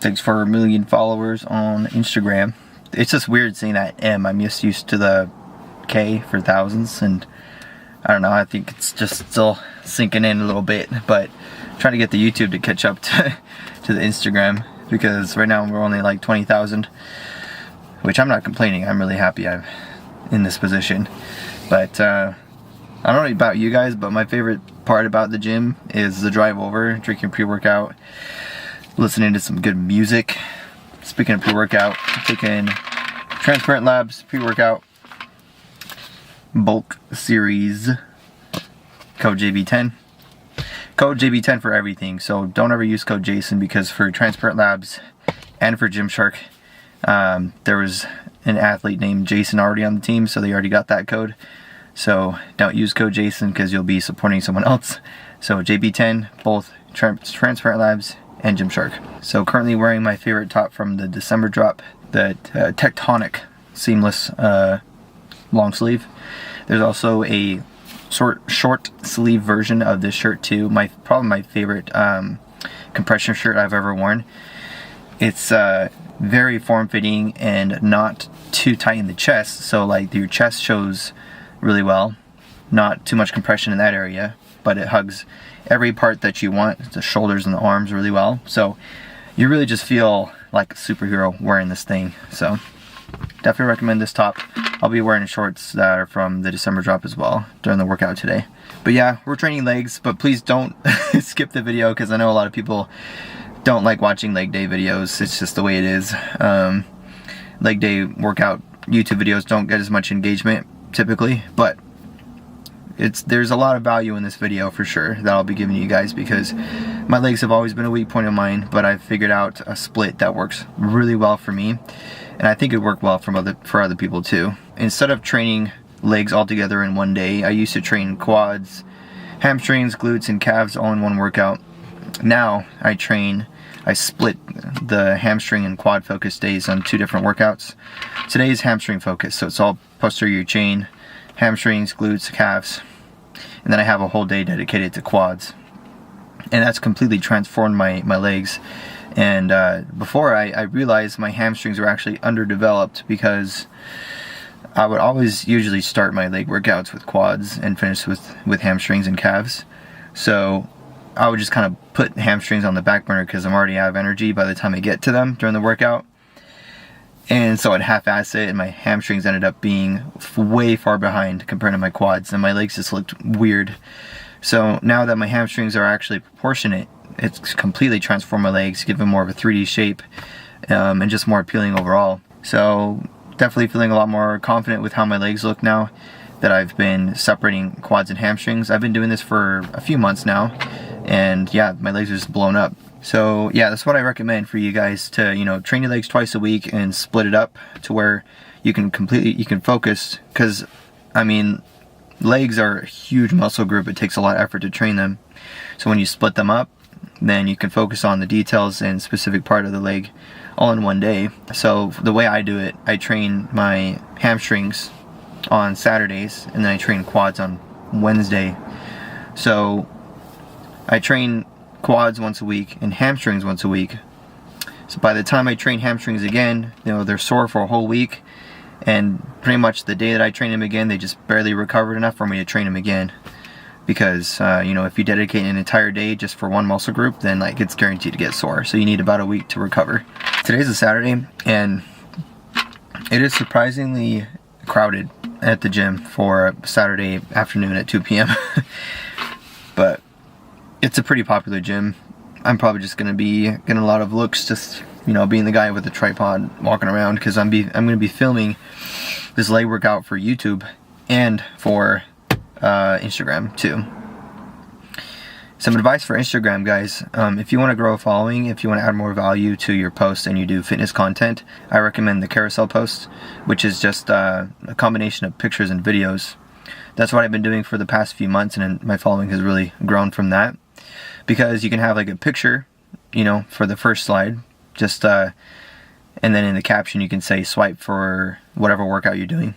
Thanks for 1 million followers on Instagram. It's just weird seeing that M. I'm just used to the K for thousands, and I don't know, I think it's just still sinking in a little bit, but I'm trying to get the YouTube to catch up to the Instagram, because right now we're only like 20,000, which I'm not complaining. I'm really happy I'm in this position. But I don't know about you guys, but my favorite part about the gym is the drive over, drinking pre-workout, listening to some good music. Speaking of pre-workout, I'm taking Transparent Labs pre-workout bulk series, code JB10. Code JB10 for everything, so don't ever use code Jason, because for Transparent Labs and for Gymshark, there was an athlete named Jason already on the team, so they already got that code. So don't use code Jason, because you'll be supporting someone else. So JB10, both Transparent Labs and Gymshark. So currently wearing my favorite top from the December drop, the Tectonic seamless long sleeve. There's also a short sleeve version of this shirt too. Probably my favorite compression shirt I've ever worn. It's very form-fitting and not too tight in the chest, so like your chest shows really well. Not too much compression in that area, but it hugs every part that you want, the shoulders and the arms really well. So you really just feel like a superhero wearing this thing. So definitely recommend this top. I'll be wearing shorts that are from the December drop as well during the workout today. But yeah, we're training legs, but please don't skip the video, because I know a lot of people don't like watching leg day videos. It's just the way it is. Leg day workout YouTube videos don't get as much engagement typically, but there's a lot of value in this video for sure that I'll be giving you guys, because my legs have always been a weak point of mine, but I've figured out a split that works really well for me, and I think it would work well for other people too. Instead of training legs all together in one day, I used to train quads, hamstrings, glutes, and calves all in one workout. Now I split the hamstring and quad focus days on 2 different workouts. Today is hamstring focus, so it's all posterior chain, hamstrings, glutes, calves, and then I have a whole day dedicated to quads. And that's completely transformed my legs. And before I realized my hamstrings were actually underdeveloped, because I would always usually start my leg workouts with quads and finish with hamstrings and calves. So I would just kind of put hamstrings on the back burner, because I'm already out of energy by the time I get to them during the workout. And so I'd half-ass it, and my hamstrings ended up being way far behind compared to my quads, and my legs just looked weird. So now that my hamstrings are actually proportionate, it's completely transformed my legs, given more of a 3D shape, and just more appealing overall. So definitely feeling a lot more confident with how my legs look now that I've been separating quads and hamstrings. I've been doing this for a few months now, and yeah, my legs are just blown up. So yeah, that's what I recommend for you guys, to train your legs twice a week and split it up to where you can focus, because I mean, legs are a huge muscle group. It takes a lot of effort to train them. So when you split them up, then you can focus on the details and specific part of the leg all in one day. So the way I do it, I train my hamstrings on Saturdays, and then I train quads on Wednesday. So I train quads once a week and hamstrings once a week. So by the time I train hamstrings again, they're sore for a whole week, and pretty much the day that I train them again, they just barely recovered enough for me to train them again. Because if you dedicate an entire day just for one muscle group, then like it's guaranteed to get sore. So you need about a week to recover. Today's a Saturday, and it is surprisingly crowded at the gym for a Saturday afternoon at 2 p.m. But it's a pretty popular gym. I'm probably just going to be getting a lot of looks, just being the guy with the tripod walking around, because I'm going to be filming this leg workout for YouTube and for Instagram too. Some advice for Instagram, guys. If you want to grow a following, if you want to add more value to your posts and you do fitness content, I recommend the carousel post, which is just a combination of pictures and videos. That's what I've been doing for the past few months, and my following has really grown from that. Because you can have like a picture, for the first slide, and then in the caption you can say swipe for whatever workout you're doing.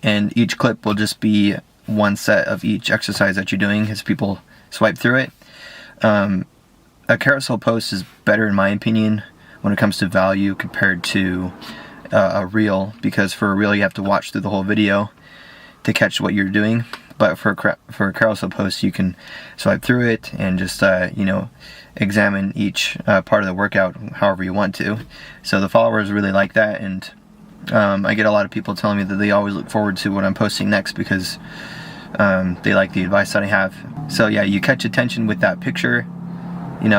And each clip will just be one set of each exercise that you're doing as people swipe through it. A carousel post is better in my opinion when it comes to value compared to a reel, because for a reel you have to watch through the whole video to catch what you're doing. But for a carousel post, you can swipe through it and just examine each part of the workout however you want to. So the followers really like that, and I get a lot of people telling me that they always look forward to what I'm posting next because they like the advice that I have. So yeah, you catch attention with that picture, with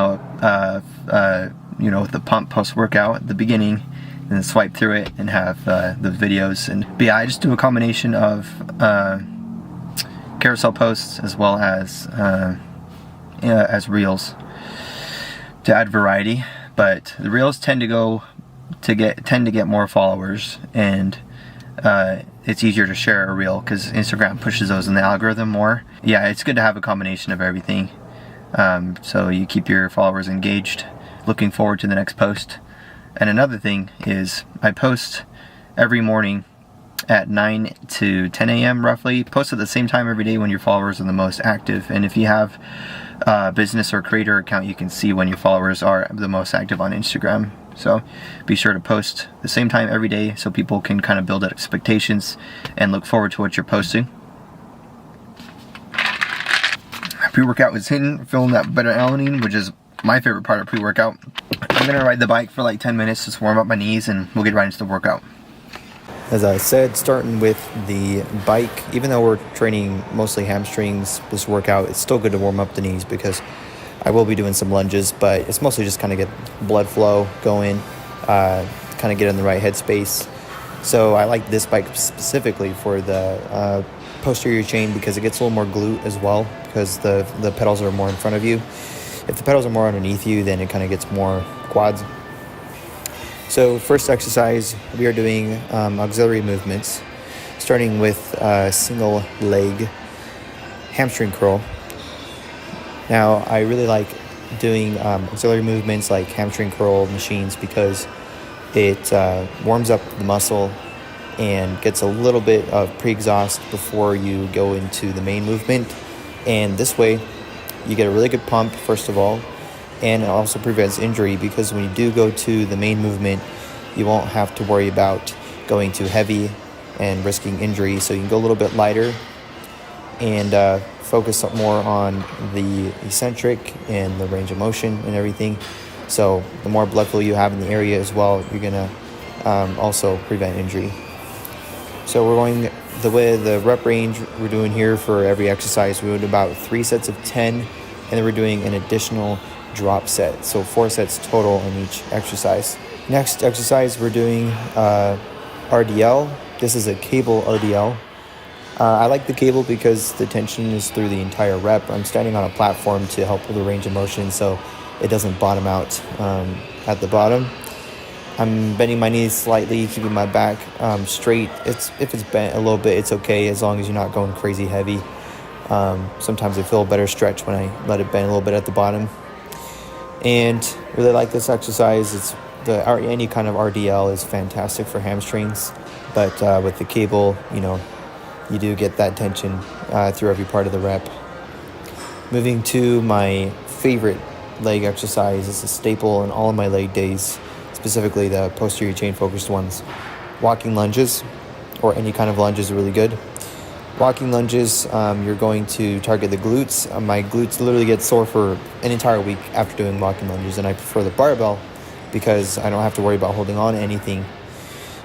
the pump post workout at the beginning, and then swipe through it and have the videos. But yeah, I just do a combination of carousel posts as well as reels to add variety. But the reels tend to get more followers, and it's easier to share a reel because Instagram pushes those in the algorithm more. Yeah, it's good to have a combination of everything, so you keep your followers engaged, looking forward to the next post. And another thing is I post every morning at 9 to 10 a.m. roughly. Post at the same time every day when your followers are the most active. And if you have a business or creator account, you can see when your followers are the most active on Instagram. So be sure to post the same time every day so people can kind of build expectations and look forward to what you're posting. Pre-workout was hitting, feeling that better alanine, which is my favorite part of pre-workout. I'm gonna ride the bike for like 10 minutes, just warm up my knees, and we'll get right into the workout. As I said, starting with the bike, even though we're training mostly hamstrings this workout, it's still good to warm up the knees because I will be doing some lunges, but it's mostly just kind of get blood flow going, kind of get in the right headspace. So I like this bike specifically for the posterior chain because it gets a little more glute as well because the pedals are more in front of you. If the pedals are more underneath you, then it kind of gets more quads. So first exercise, we are doing auxiliary movements, starting with single leg hamstring curl. Now, I really like doing auxiliary movements like hamstring curl machines because it warms up the muscle and gets a little bit of pre-exhaust before you go into the main movement. And this way, you get a really good pump, first of all, and it also prevents injury because when you do go to the main movement, you won't have to worry about going too heavy and risking injury. So you can go a little bit lighter and focus more on the eccentric and the range of motion and everything. So the more blood flow you have in the area as well, you're gonna also prevent injury. So we're going the way the rep range we're doing here for every exercise. We're doing about 3 sets of 10, and then we're doing an additional drop set. So 4 sets total in each exercise. Next exercise, we're doing RDL. This is a cable RDL. I like the cable because the tension is through the entire rep. I'm standing on a platform to help with the range of motion so it doesn't bottom out at the bottom. I'm bending my knees slightly, keeping my back straight. If it's bent a little bit, it's okay as long as you're not going crazy heavy. Sometimes I feel a better stretch when I let it bend a little bit at the bottom. And really like this exercise. Any kind of RDL is fantastic for hamstrings, but with the cable, you do get that tension through every part of the rep. Moving to my favorite leg exercise. It's a staple in all of my leg days, specifically the posterior chain focused ones. Walking lunges, or any kind of lunge, is really good. Walking lunges, you're going to target the glutes. My glutes literally get sore for an entire week after doing walking lunges, and I prefer the barbell because I don't have to worry about holding on to anything.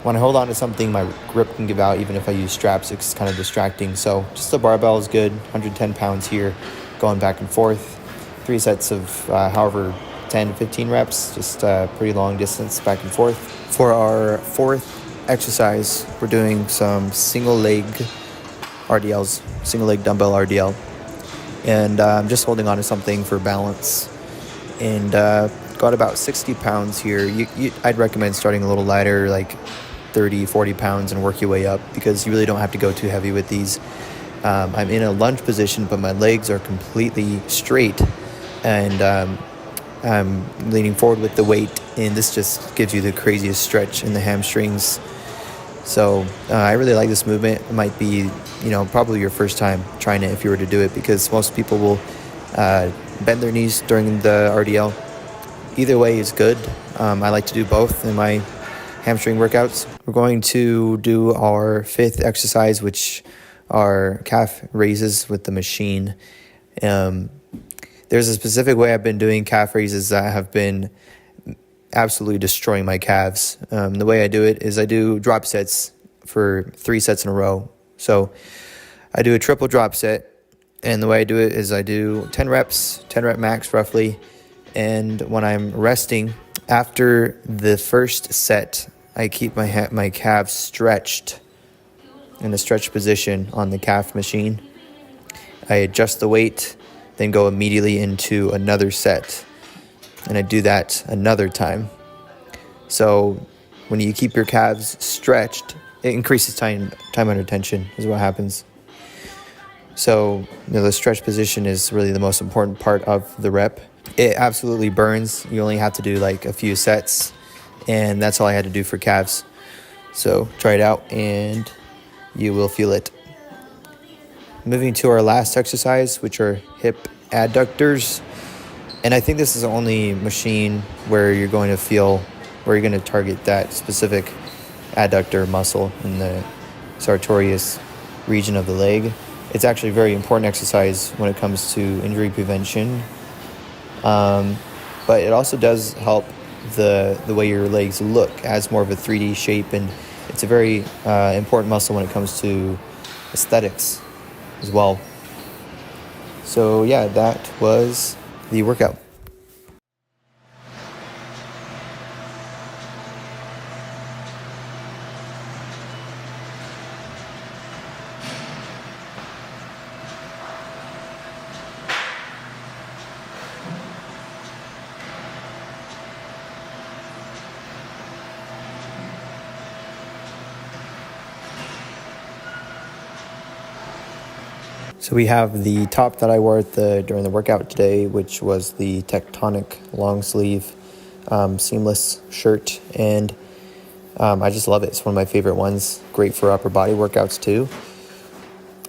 When I hold on to something, my grip can give out. Even if I use straps, it's kind of distracting. So just the barbell is good. 110 pounds here, going back and forth. 3 sets of however 10 to 15 reps, just pretty long distance back and forth. For our 4th exercise, we're doing some single leg RDLs, single leg dumbbell RDL. And I'm just holding on to something for balance. And got about 60 pounds here. I'd recommend starting a little lighter, like 30, 40 pounds, and work your way up because you really don't have to go too heavy with these. I'm in a lunge position, but my legs are completely straight, and I'm leaning forward with the weight, and this just gives you the craziest stretch in the hamstrings. So I really like this movement. It might be, probably your first time trying it if you were to do it, because most people will bend their knees during the RDL. Either way is good. I like to do both in my hamstring workouts. We're going to do our 5th exercise, which are calf raises with the machine. There's a specific way I've been doing calf raises that have been absolutely destroying my calves. The way I do it is I do drop sets for 3 sets in a row. So I do a triple drop set, and the way I do it is I do 10 reps, 10 rep max roughly, and when I'm resting, after the first set, I keep my calves stretched in the stretch position on the calf machine. I adjust the weight, then go immediately into another set, and I do that another time. So when you keep your calves stretched, it increases time under tension is what happens. So the stretch position is really the most important part of the rep. It absolutely burns. You only have to do like a few sets, and that's all I had to do for calves. So try it out and you will feel it. Moving to our last exercise, which are hip adductors. And I think this is the only machine where you're going to target that specific adductor muscle in the sartorius region of the leg. It's actually a very important exercise when it comes to injury prevention. But it also does help the way your legs look as more of a 3D shape, and it's a very important muscle when it comes to aesthetics as well. So yeah, that was the workout. So we have the top that I wore during the workout today, which was the Tectonic long sleeve seamless shirt, and I just love it. It's one of my favorite ones. Great for upper body workouts too.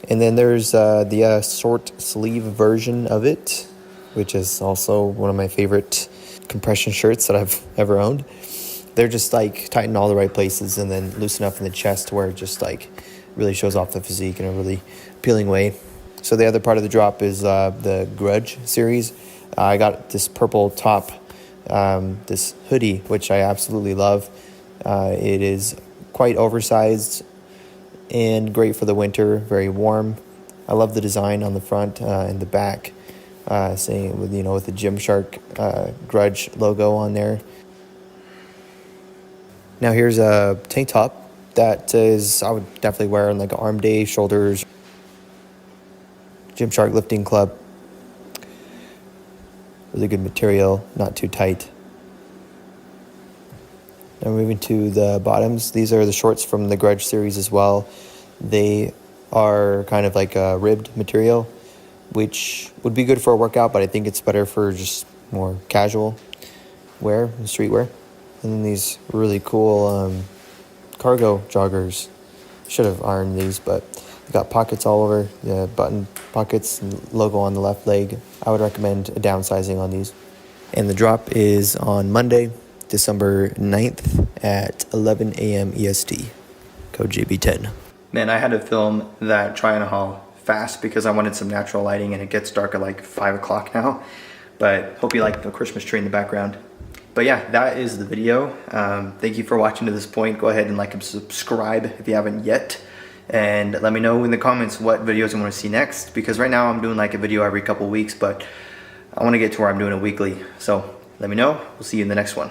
And then there's the short sleeve version of it, which is also one of my favorite compression shirts that I've ever owned. They're just like tighten all the right places and then loosen up in the chest where it just like really shows off the physique in a really appealing way. So the other part of the drop is the Grudge series. I got this purple top, this hoodie, which I absolutely love. It is quite oversized and great for the winter, very warm. I love the design on the front and the back, saying with the Gymshark Grudge logo on there. Now here's a tank top that I would definitely wear on like an arm day, shoulders. Gymshark lifting club. Really good material, not too tight. Now moving to the bottoms. These are the shorts from the Grudge series as well. They are kind of like a ribbed material, which would be good for a workout, but I think it's better for just more casual wear and streetwear. And then these really cool cargo joggers. Should have ironed these, but they got pockets all over, the button pockets and logo on the left leg. I would recommend a downsizing on these. And the drop is on Monday, December 9th at 11 a.m. EST. Code JB10. Man, I had to film that try-on haul fast because I wanted some natural lighting, and it gets dark at like 5 o'clock now. But hope you like the Christmas tree in the background. But yeah, that is the video. Thank you for watching to this point. Go ahead and like and subscribe if you haven't yet. And let me know in the comments what videos you want to see next, because right now I'm doing like a video every couple weeks, but I want to get to where I'm doing it weekly. So let me know. We'll see you in the next one.